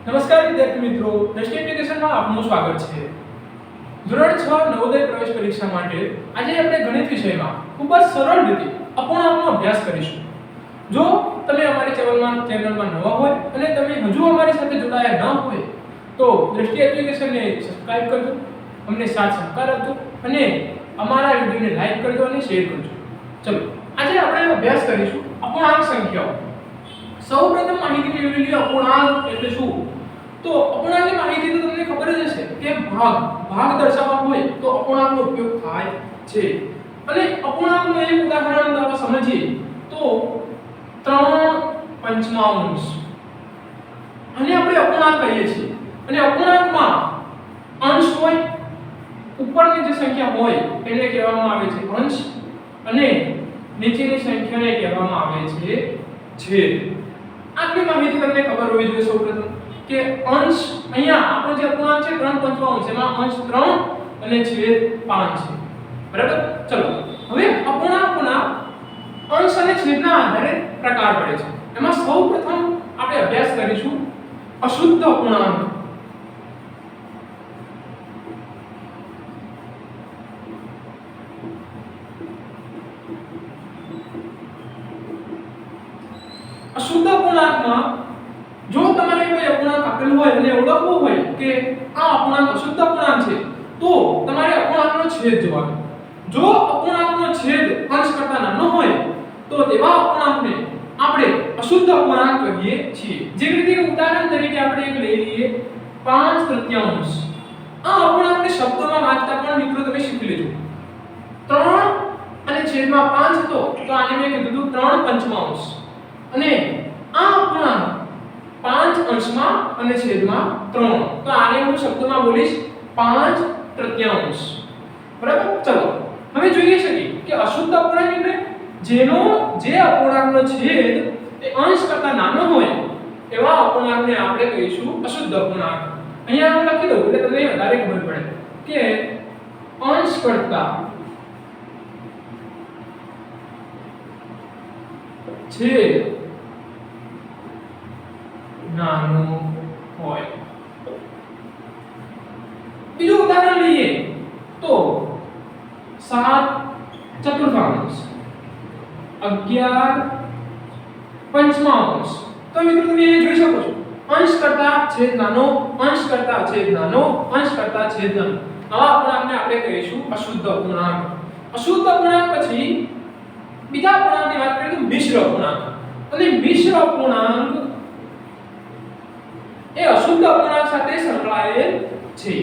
નમસ્કાર વિદ્યાર્થી મિત્રો, દ્રષ્ટિ એજ્યુકેશનમાં આપનું સ્વાગત છે. ધોરણ 6 નવોદય પ્રવેશ પરીક્ષા માટે આજે આપણે ગણિત વિષયમાં ખૂબ જ સરળ રીતે અપૂર્ણાંકનો અભ્યાસ કરીશું. જો તમે અમારી ચેનલમાં નવા હોય અને તમે હજુ અમારી સાથે જોડાયા ન હોય તો દ્રષ્ટિ એજ્યુકેશનને સબસ્ક્રાઇબ કરજો, અમને સાથ સહકાર આપજો અને અમારા વિડિયોને લાઈક કરજો અને શેર કરજો. ચલો આજે આપણે અભ્યાસ કરીશું અપૂર્ણાંક સંખ્યાઓ. સૌપ્રથમ માહિતી મેળવી લઈએ અપૂર્ણાંક એટલે શું. તો અપૂર્ણાંકની માહિતી તો તમને ખબર જ હશે કે ભાગ દર્શાવવા હોય તો અપૂર્ણાંકનો ઉપયોગ થાય છે. અને અપૂર્ણાંકનું એક ઉદાહરણ આપણે સમજીએ તો 3/5 અને આપણે અપૂર્ણાંક કહીએ છીએ. અને અપૂર્ણાંકમાં અંશ હોય, ઉપરની જે સંખ્યા હોય એને કહેવામાં આવે છે અંશ અને નીચેની સંખ્યાને કહેવામાં આવે છે છેદ. આટલી માહિતી તમને ખબર હોવી જોઈએ સૌપ્રથમ કે અંશ અહીંયા આપણો જે અપૂર્ણાંક છે 3/5 એમાં અંશ 3 અને છેદ 5 છે. બરાબર. ચલો હવે અપૂર્ણાંકના અંશ અને છેદના આધારે પ્રકાર પડે છે. એમાં સૌપ્રથમ આપણે અભ્યાસ કરીશું અશુદ્ધ અપૂર્ણાંક. અશુદ્ધ અપૂર્ણાંકમાં જો તમારે કોઈ અપૂર્ણાંક આપેલું હોય અને ઓળખવું હોય કે આ અપૂર્ણાંક અશુદ્ધ અપૂર્ણાંક છે તો તમારે અપૂર્ણાંકનો છેદ જોવાનો. જો અપૂર્ણાંકનો છેદ અંશ કરતા નાનો હોય તો તેવા અપૂર્ણાંકને આપણે અશુદ્ધ અપૂર્ણાંક કહીએ છીએ. જેવી રીતે ઉદાહરણ તરીકે આપણે એક લઈ લઈએ 5/3. આ અપૂર્ણાંકને શબ્દોમાં વાંચતા પણ મિત્રો તમે શીખી લેજો. 3 અને છેદમાં 5 હતો તો આને મેં કીધું 3/5. અને આ અપૂર્ણાંક 5 અંશમાં અને છેદમાં 3 તો આને હું શબ્દમાં બોલીશ 5/3. બરાબર. ચલો હવે જોઈએ છીએ કે અશુદ્ધ અપૂર્ણાંક એટલે જે અપૂર્ણાંકનો છેદ એ અંશ કરતા નાનો હોય એવા અપૂર્ણાંકને આપણે કહીશું અશુદ્ધ અપૂર્ણાંક. અહીંયા હું લખી દઉં એટલે તમને વધારે ખબર પડે કે અંશ કરતા છેદ નાનો હોય. બીજું ઉદાહરણ લઈએ તો 7/4, 11/5. તો મિત્રો તમે એ જોઈ શકો છો અંશ કરતા છેદ નાનો, અંશ કરતા છેદ નાનો, અંશ કરતા છેદ નાનો. આવા અપૂર્ણાંકને આપણે કહીશું અશુદ્ધ અપૂર્ણાંક. અશુદ્ધ અપૂર્ણાંક પછી બીજા અપૂર્ણાંકની વાત કરીએ તો મિશ્ર અપૂર્ણાંક. અને મિશ્ર અપૂર્ણાંક એ અશુદ્ધ અપૂર્ણાંક સાથે સંકળાયેલ છે.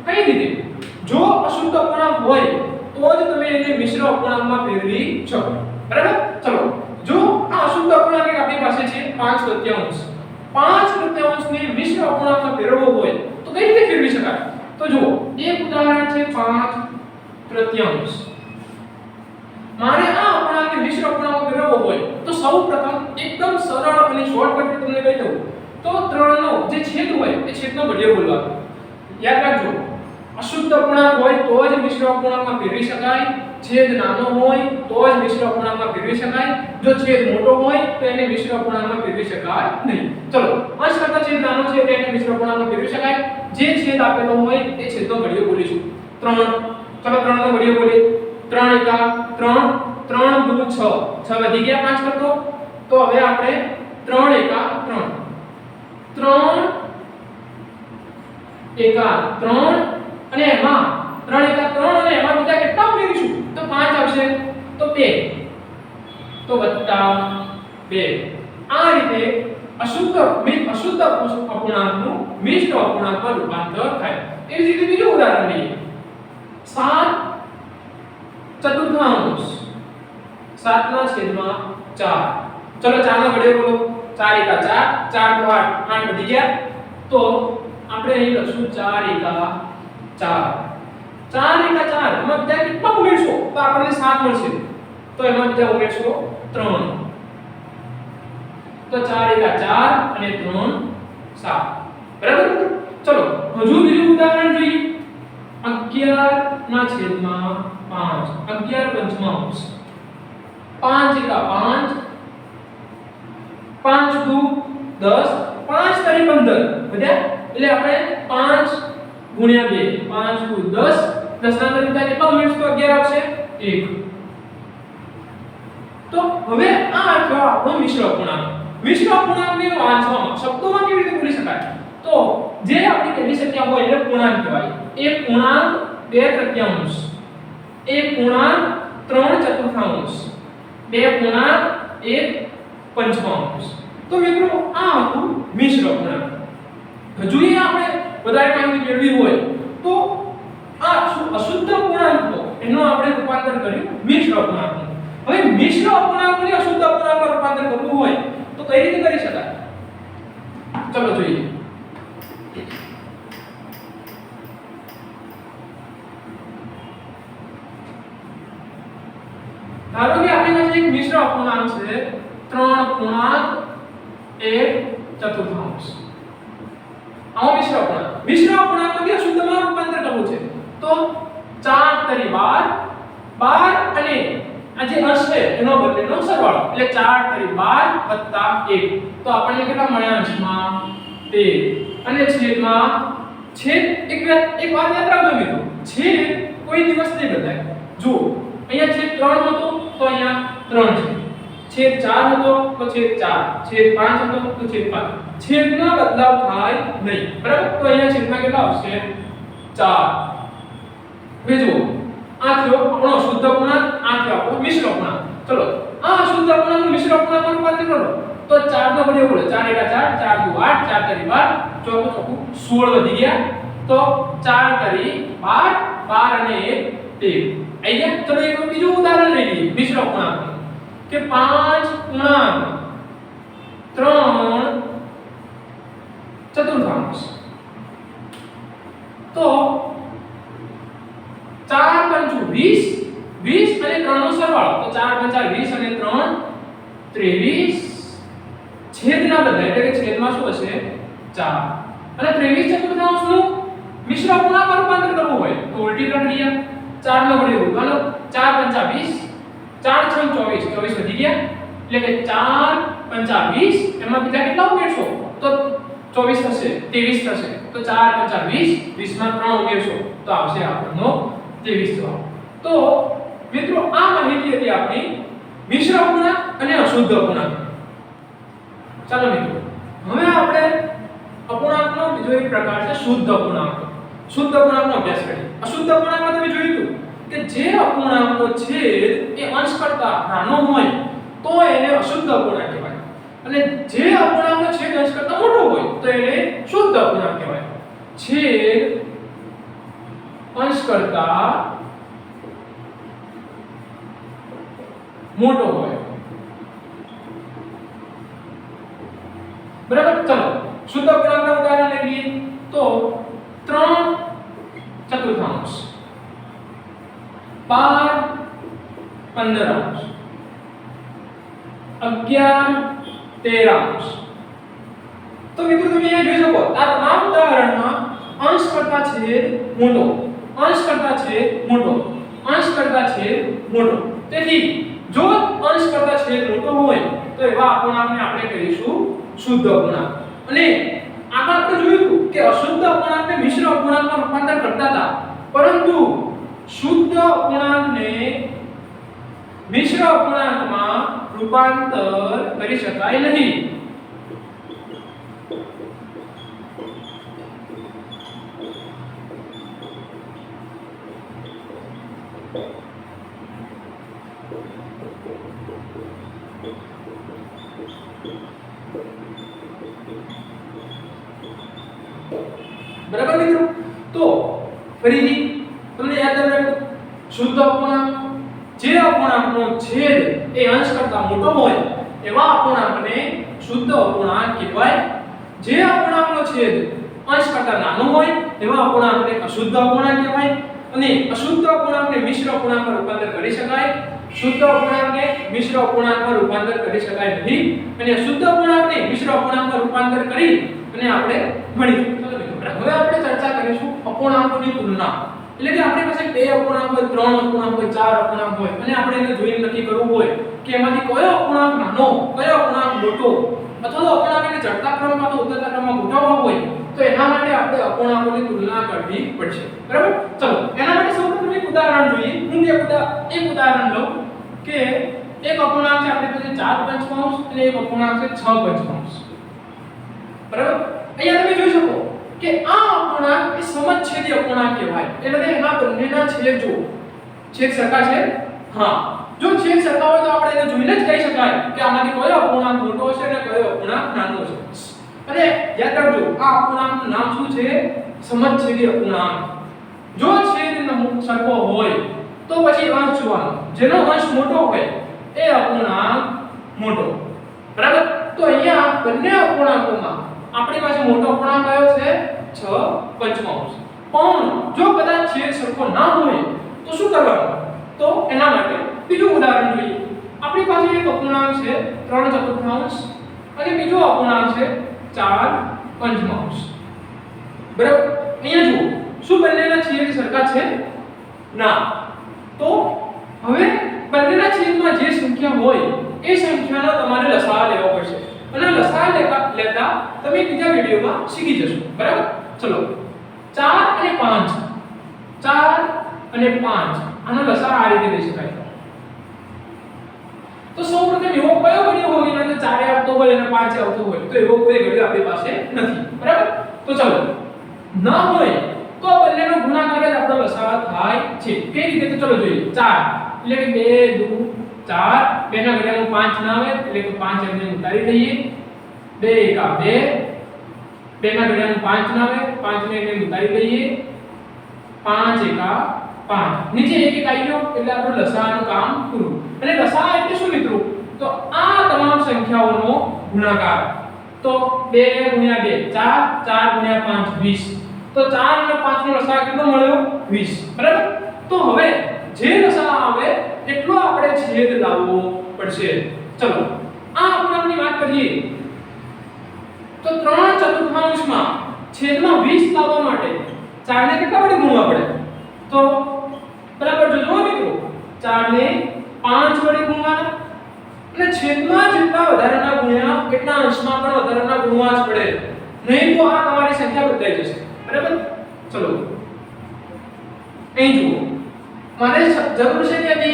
કઈ રીતે? જો અશુદ્ધ અપૂર્ણાંક હોય તો જ તમે એને મિશ્ર અપૂર્ણાંકમાં ફેરવી શકો. બરાબર. ચલો જો આ અશુદ્ધ અપૂર્ણાંક આપણી પાસે છે 5/3. 5/3 ને મિશ્ર અપૂર્ણાંકમાં ફેરવવો હોય તો કઈ રીતે ફેરવી શકાય? તો જુઓ એક ઉદાહરણ છે 5/3. મારે આ અપૂર્ણાંકને મિશ્ર અપૂર્ણાંકમાં ફેરવવો હોય તો સૌપ્રથમ એકદમ સરળ અને શોર્ટકટ તમને કહી દઉં તો 3 નો જે છેદ હોય એ છેદનો ઘડિયો બોલવાનો. યાદ રાખજો અશુદ્ધ અપૂર્ણાંક હોય તો જ મિશ્ર અપૂર્ણાંકમાં ફેરવી શકાય. છેદ નાનો હોય તો જ મિશ્ર અપૂર્ણાંકમાં ફેરવી શકાય. જો છેદ મોટો હોય તો એને મિશ્ર અપૂર્ણાંકમાં ફેરવી શકાય નહીં. ચલો અંશ કરતા છેદ નાનો છે એટલે એને મિશ્ર અપૂર્ણાંકમાં ફેરવી શકાય. જે છેદ આપેલો હોય એ છેદનો ઘડિયો બોલીશું 3. ચલો 3 નો ઘડિયો બોલીએ. 3 * 3, 3 × 2 = 6. 6 વધી ગયા 5 કરતો તો હવે આપણે 3 * 3 અને એમાં 3 * 3 અને એમાં બીજા કેટલા ઉમેરીશું તો 5 આવશે તો 2 તો વત્તા 2. આ રીતે અશુદ્ધ અપૂર્ણાંકનું મિશ્ર અપૂર્ણાંકમાં રૂપાંતર થાય. એવી જ રીતે બીજું ઉદાહરણ લઈએ 7/4. 7/4. ચલો 4 નો ઘડિયો બોલો. 4 * 4, 4 * 8 વધી ગયા તો આપણે અહીં લખશું 4 * 4. 4 * 4 એમાં બીજા કેટલા ઉમેરશો તો આપણને 7 મળશે. તો એમાં બીજા ઉમેરશો 3. તો 4 * 4 અને 3 7. બરાબર. ચલો હજુ બીજું ઉદાહરણ જોઈએ 11/5. 11/5. 5 * 5 10 5 તારી 15 વધ્યા એટલે આપણે 5 ગુણ્યા 2 5 × 10 10 ના તરીકે કેટલા ઉમેરશું તો 11 આવશે 1 તો હવે આ થયો આપણો મિશ્ર અપૂર્ણાંક ને વાંચવામાં શબ્દોમાં કેવી રીતે બોલી શકાય તો જે આપણી પહેલી સંખ્યા હોય એને પૂર્ણાંક કહેવાય એ પૂર્ણાંક 2/3 એ પૂર્ણાંક 3/4 2 પૂર્ણાંક 1/5 તો મિત્રો આ આપણું મિશ્ર અપૂર્ણાંક જોઈએ આપણે વધારે માહિતી મેળવી હોય તો આ અશુદ્ધ અપૂર્ણાંકનો એનો આપણે રૂપાંતર કર્યું મિશ્ર અપૂર્ણાંકમાં હવે મિશ્ર અપૂર્ણાંકને અશુદ્ધ અપૂર્ણાંકમાં રૂપાંતર કરવું હોય તો કઈ રીતે કરી શકાય ચલો જોઈએ ધારો કે આપણી પાસે એક મિશ્ર અપૂર્ણાંક છે 3/1/4 આવો મિશ્ર અપૂર્ણાંકમાંથી અશુદ્ધમાં રૂપાંતર કરવું છે તો 4 તરી 12 અને આ જે અંશ છે એનો બંનેનો સરવાળો એટલે 4 તરી 12 + 1 તો આપણને કેટલા મળ્યા અંશમાં 13 અને છેદમાં છેદ એક વાત યાદ રાખજો મિત્રો છેદ કોઈ દિવસ નહીં બદલાય જો અહીંયા છેદ 3 હતો તો અહીંયા 3 છે છેદ 4 હતો તો છેદ 4 છેદ 5 હતો તો છેદ 5 છેદમાં બદલાવ થાય નહીં બરાબર તો અહીંયા છેદમાં કેટલા આવશે 4 હવે જુઓ આ થયો આપણો અશુદ્ધ અપૂર્ણાંક આ થયો આપણો મિશ્ર અપૂર્ણાંક ચલો આ અશુદ્ધ અપૂર્ણાંકનું મિશ્ર અપૂર્ણાંકમાં રૂપાંતર કરો તો 4 નો બળ્યો બોલો 4 * 4 4 * 8 4 તરી 12 ચોકું ચોકું 16 વધી ગયા તો 4 તરી 12 12 અને 1 13 આઈ ગયા ચલો એક બીજું ઉદાહરણ લઈ લઈએ મિશ્ર અપૂર્ણાંકનું કે 5 પૂર્ણાંક 3/4 તો 4 × 20 20 અને 3 નો સરવાળો તો 4 × 4 20 અને 3 23 છેદના બદલે એટલે કે છેદમાં શું હશે 4 અને 23/4 નું મિશ્ર અપૂર્ણાંકમાં રૂપાંતર કરવું હોય તો ઉલટી પ્રક્રિયા 4 નો વડે ઉલટાનો 4 × 5 4 × 6 24 24 વધી ગયા એટલે કે 4 × 20 એમાં બીજા કેટલા ઉમેરશો તો 24 થશે 23 થશે તો 4 × 20 20 માં 3 ઉમેરશો તો આવશે આપણનો 23 જવાબ તો મિત્રો આ માહિતી હતી આપણી મિશ્ર અપૂર્ણાંક અને અશુદ્ધ અપૂર્ણાંક ચાલો મિત્રો હવે આપણે અપૂર્ણાંકનો બીજો એક પ્રકાર છે શુદ્ધ અપૂર્ણાંક શુદ્ધ અપૂર્ણાંકનો અભ્યાસ કરીએ અશુદ્ધ અપૂર્ણાંકમાં તમે જોયું કે જે અપૂર્ણાંકનો છેદ એ અંશ કરતા નાનો હોય તો એને અશુદ્ધ અપૂર્ણાંક કહેવાય અને જે અપૂર્ણાંકનો છેદ અંશ કરતા મોટો હોય તો એને શુદ્ધ અપૂર્ણાંક કહેવાય છેદ અંશ કરતા મોટો હોય બરાબર ચલો શુદ્ધ અપૂર્ણાંકના ઉદાહરણ લઈએ તો 3/4 12 15 11 13 તો મિત્રો તમે અહીંયા જોઈ શકો આ તમામ ઉદાહરણમાં અંશ કરતા છેદ મોટો અંશ કરતા છેદ મોટો અંશ કરતા છેદ મોટો તેથી જો અંશ કરતા છેદ મોટો હોય તો એવા અપૂર્ણાંકને આપણે કહીશું શુદ્ધ અપૂર્ણાંક અને આગળ આપણે જોયું કે અશુદ્ધ અપૂર્ણાંકને મિશ્ર અપૂર્ણાંકમાં રૂપાંતર કરતા હતા પરંતુ શુદ્ધ અપૂર્ણાંકને મિશ્ર અપૂર્ણાંકમાં રૂપાંતર કરી શકાય નહીં બરાબર મિત્રો તો ફરીથી તમને યાદ રાખો શુદ્ધ અપૂર્ણાંક જે અપૂર્ણાંકનો છેદ એ અંશ કરતા મોટો હોય એવા અપૂર્ણાંકને શુદ્ધ અપૂર્ણાંક કહેવાય જે અપૂર્ણાંકનો છેદ અંશ કરતા નાનો હોય એવા અપૂર્ણાંકને અશુદ્ધ અપૂર્ણાંક કહેવાય અને અશુદ્ધ અપૂર્ણાંકને મિશ્ર અપૂર્ણાંકમાં રૂપાંતર કરી શકાય શુદ્ધ અપૂર્ણાંકને મિશ્ર અપૂર્ણાંકમાં રૂપાંતર કરી શકાય નહીં અને શુદ્ધ અપૂર્ણાંકને મિશ્ર અપૂર્ણાંકમાં રૂપાંતર કરી અને આપણે ભણીશું હવે આપણે ચર્ચા કરીશું અપૂર્ણાંકોની તુલના એટલે કે આપણી પાસે બે અપૂર્ણાંક હોય ત્રણ અપૂર્ણાંક હોય ચાર અપૂર્ણાંક હોય અને આપણે એને જોઈને નક્કી કરવું હોય કે એમાંથી કયો અપૂર્ણાંક નાનો કયો અપૂર્ણાંક મોટો અથવા તો અપૂર્ણાંકને ચડતા ક્રમમાં તો ઉતરતા ક્રમમાં ગોઠવવા હોય તો એના માટે આપણે અપૂર્ણાંકોની તુલના કરવી પડશે બરાબર ચલો એના માટે સૌપ્રથમ એક ઉદાહરણ જોઈએ હું એક ઉદાહરણ લઉં કે એક અપૂર્ણાંક છે આપણી પાસે 4 પંચમાંશ અને એક અપૂર્ણાંક છે 6 પંચમાંશ બરાબર અહીંયા તમે જોઈ શકો કે આ અપૂર્ણાંક એ સમછેદી અપૂર્ણાંક કહેવાય એટલે કે એના બંનેના છેદ જો છેદ સરખા છે હા જો છેદ સરખા હોય તો આપણે એને જોઈને જ કહી શકાય કે આમાંથી કયો અપૂર્ણાંક મોટો હશે અને કયો અપૂર્ણાંક નાનો હશે અને યાદ રાખજો આ અપૂર્ણાંકનું નામ શું છે સમછેદી અપૂર્ણાંક જો છેદ સરખો હોય તો પછી અંશ જોવાનો જેનો અંશ મોટો હોય એ અપૂર્ણાંક મોટો બરાબર તો અહીંયા બંને અપૂર્ણાંકોમાં આપણી પાસે મોટો અપૂર્ણાંક કયો છે 6 પંચમાંશ પણ જો કદાચ છેદ સરખો ના હોય તો શું કરવાનું તો એના માટે બીજું ઉદાહરણ જોઈએ આપણી પાસે એક અપૂર્ણાંક છે 3 ચતુર્થાંશ અને બીજો અપૂર્ણાંક છે 4 પંચમાંશ બરાબર અહીંયા જુઓ શું બંનેના છેદ સરખા છે ના તો હવે બંનેના છેદમાં જે સંખ્યા હોય એ સંખ્યાનો તમારે લસાઅ લેવો પડશે અને લસાઅ લેતા તમે બીજા વિડિયોમાં શીખી જશો બરાબર ચલો 4 અને 5 4 અને 5 આનો લસાઅ આ રીતે લઈ શકાય તો સૌપ્રથમ એવો કયો ઘડિયો હોય જેના 4 આવતો હોય અને 5 આવતો હોય તો એવો કોઈ ઘડિયો આપણી પાસે નથી બરાબર તો ચલો ના હોય તો બંનેનો ગુણાકાર જ આપણો લસાઅ થાય છે કઈ રીતે તો ચલો જોઈએ 4 એટલે કે 2 2 4 બેના ઘડિયાનું 5 ના આવે એટલે કે 5 એમને ઉતારી દઈએ 2 એકા 2 બેના ઘડિયાનું 5 ના આવે 5 ને એમને ઉતારી દઈએ 5 એકા 5 નીચે એક એક આવી ગયો એટલે આપણું લસાઅનું કામ પૂરું અને લસાઅ એટલે શું મિત્રો તો આ તમામ સંખ્યાઓનો ગુણાકાર તો 2 ગુણ્યા 2 4 4 ગુણ્યા 5 20 તો 4 અને 5 નો લસાઅ કેટલો મળ્યો 20 બરાબર તો હવે જે લસાઅ આવે એટલો આપણે છેદ લાવવો પડશે ચલો આ અપૂર્ણાંકની વાત કરીએ તો 3 ચતુર્થાંશમાં છેદમાં 20 લાવવા માટે 4 ને કેટલા વડે ગુણવા પડે તો બરાબર જોજો મિત્રો 4 ને 5 વડે ગુણવાના અને છેદમાં જેટલા વધારાના ગુણ્યા એટલા અંશમાં પણ વધારાના ગુણવા જ પડે નહીં તો આ તમારી સંખ્યા બદલાઈ જશે બરાબર ચલો અહીં જુઓ મારે જરૂર છે કે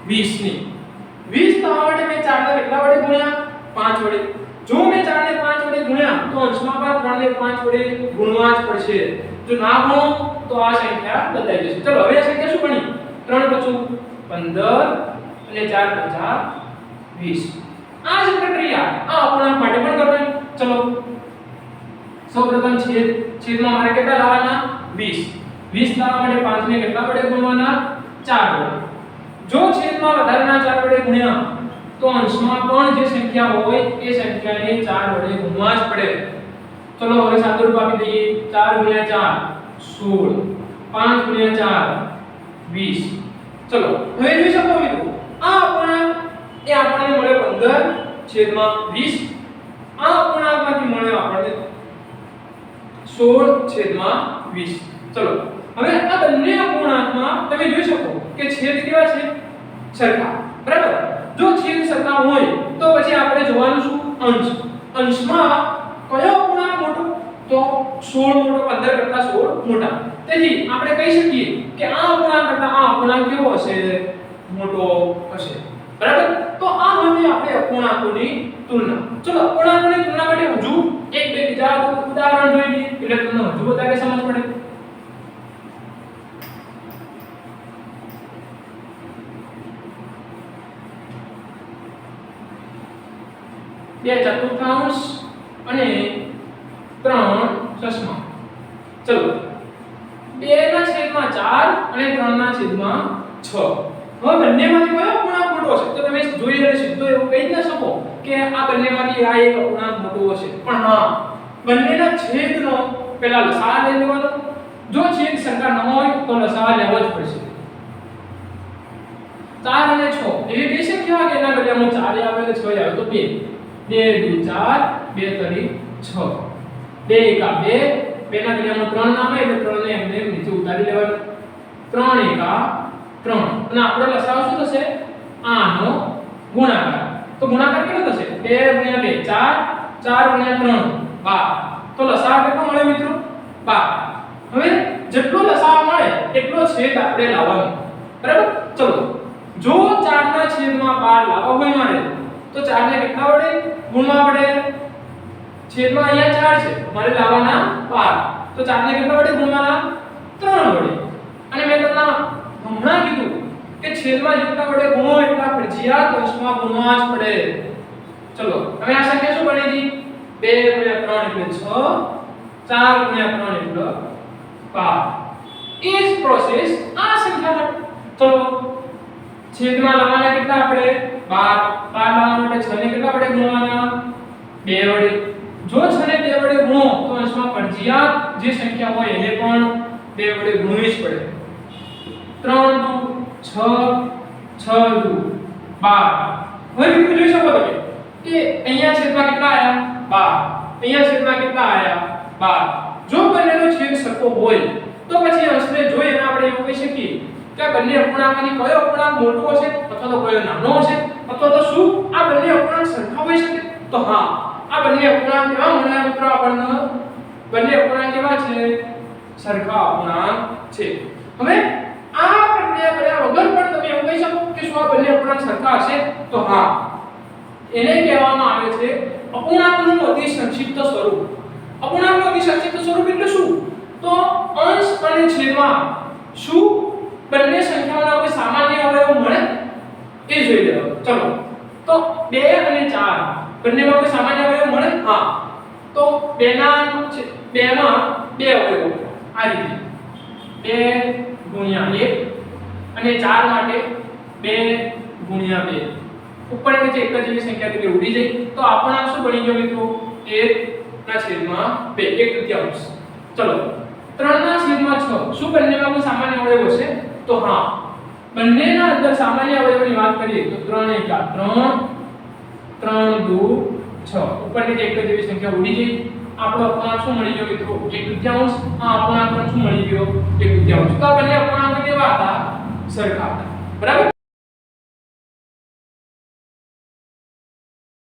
20 ની 20 થવા માટે મેં 4 ને કેટલા વડે ગુણ્યા 5 વડે જો મેં 4 ને 5 વડે ગુણ્યા તો અંશમાં પણ 3 ને 5 વડે ગુણવા જ પડશે જો ના ગુણો તો આ સંખ્યા બદલાઈ જશે ચલો હવે આ સંખ્યા શું બની 3 × 15 અને 4 × 20 આ જ પ્રક્રિયા આ અપૂર્ણાંક માટે પણ કરવાની ચલો સૌપ્રથમ છેદમાં મારે કેટલા લાવવાના 20 લાવવા માટે 5 ને કેટલા વડે ગુણવાના 4 વડે જો છેદમાં વધારાના 4 વડે ગુણ્યા તો અંશમાં પણ જે સંખ્યા હોય એ સંખ્યાને 4 વડે ગુણવા જ પડે ચલો હવે સાદુરૂપ આપી દઈએ 4 × 4 16 5 × 4 20 ચલો હવે જોઈ શકો મિત્રો આ અપૂર્ણાંક એ આપણને મળે 15/20 આ અપૂર્ણાંકમાંથી મળે આપણને 16/20 ચલો હવે આ બંને અપૂર્ણાંકમાં તમે જોઈ શકો કે છેદ કેવા છે સરખા બરાબર જો છેદ સરખા હોય તો પછી આપણે જોવાનું શું અંશમાં કયો અપૂર્ણાંક મોટો તો 16 મોટો 15 કરતા 16 મોટા તેથી આપણે કહી શકીએ કે આ અપૂર્ણાંક કરતા આ અપૂર્ણાંક કેવો હશે મોટો હશે બરાબર તો આ હતી આપણે અપૂર્ણાંકોની તુલના ચલો અપૂર્ણાંકોની તુલના માટે હજુ એક બે બીજા ઉદાહરણ જોઈ લઈએ એટલે તમને હજુ વધારે સમજ પડે બે ચતુર્થાંશ અને 3 દશમાંશ ચલો 2/4 અને 3/6 હવે બંનેમાંથી કયો અપૂર્ણાંક મોટો હશે તો તમે જોઈ રહ્યા છો તો એવું કહી ન શકો કે આ બંનેમાંથી આ એક અપૂર્ણાંક મોટો હશે પણ હા બંનેના છેદનો પહેલા લસાઅ લઈ લેવાનો જો છેદ સરખા ન હોય તો લસાઅ લેવો જ પડશે 4 અને 6 એવી બે સંખ્યા કે એના બદલામાં 4 આવે અને 6 આવે તો 2 2 × 4 2 × 6 2 એકા 2 બેના બદલામાં 3 ના આવે એટલે 3 ને એમને નીચે ઉતારી લેવાનું 3 એકા 3 અને આપણો લસાઅ શું થશે આનો ગુણાકાર તો ગુણાકાર કેટલો થશે 2 2 * 2 4 4 * 3 12 તો લસાઅ કેટલો મળે મિત્રો 12 હવે જેટલો લસાઅ મળે એટલો છેદ આપણે લાવવાનો બરાબર ચલો જો 4 ના છેદમાં 12 લાવવા હોય મારે તો 4 ને કેટલા વડે ગુણવા પડે છેદમાં અહીંયા 4 છે મારે લાવવાના 12 તો 4 ને કેટલા વડે ગુણવાના 3 વડે અને મેં તમને હમણાં કીધું કે છેદમાં જેટલા વડે ગુણો એટલા ફરજિયાત અંશમાં ગુણવા જ પડે ચલો હવે આ સંખ્યા શું બનેਗੀ 2 * 3 એટલે 6 4 * 3 એટલે 12 એ જ પ્રોસેસ આ સંખ્યા ચલો છેદમાં લાવવાના કેટલા આપણે 12 લાવવા માટે 6 ને કેટલા વડે ગુણવાના 2 વડે જો 6 ને 2 વડે ગુણો તો અંશમાં ફરજિયાત જે સંખ્યા હોય એને પણ 2 વડે ગુણવી જ પડે 3 * 6 6 * 12 હવે મિત્રો જોઈ શકો તમે કે અહીંયા છેદમાં કેટલા આયા 12 અહીંયા છેદમાં કેટલા આયા 12 જો બંનેનો છેદ સરખો હોય તો પછી અંશને જોઈ અને આપણે એવું કહી શકીએ કે આ બંને અપૂર્ણાંકમાંથી કયો અપૂર્ણાંક મોટો હશે અથવા તો કયો નાનો હશે અથવા તો શું આ બંને અપૂર્ણાંક સરખા હોઈ શકે તો હા આ બંને અપૂર્ણાંક કેવા મળ્યા મિત્રો આપણને બંને અપૂર્ણાંક કેવા છે સરખા અપૂર્ણાંક છે હવે આ પ્રક્રિયા કર્યા વગર પણ તમે એવું કહી શકો કે શું આ બંને અપૂર્ણાંક સરખા હશે તો હા એને કહેવામાં આવે છે અપૂર્ણાંકનું અતિ સંક્ષિપ્ત સ્વરૂપ અપૂર્ણાંકનું અતિ સંક્ષિપ્ત સ્વરૂપ એટલે શું તો અંશ અને છેદમાં શું બંને સંખ્યાઓના કોઈ સામાન્ય અવયવ મળે એ જોઈ લેવાનું ચલો તો 2 અને 4 બંનેમાં કોઈ સામાન્ય અવયવ મળે હા તો 2 માં 2 અવયવો આ રીતે 2 * 1 અને 4 માટે 2 * 2 ઉપર નીચે એક જ એવી સંખ્યા એટલે ઉડી જાય તો આપણને શું બની ગયો મિત્રો 1/2 1/3 ચલો 3/6 શું બંનેમાં કોઈ સામાન્ય અવયવ હશે તો હા બંનેના અંદર સામાન્ય અવયવની વાત કરીએ તો 3 * 1 = 3 3 * 2 6 ઉપર નીચે એક જ એવી સંખ્યા ઉડી જાય આપણો અપૂર્ણાંક શું મળી ગયો મિત્રો 1/3 આ અપૂર્ણાંક પણ શું મળી ગયો 1/3 તો આ બંને અપૂર્ણાંક કેવા હતા સરખા હતા બરાબર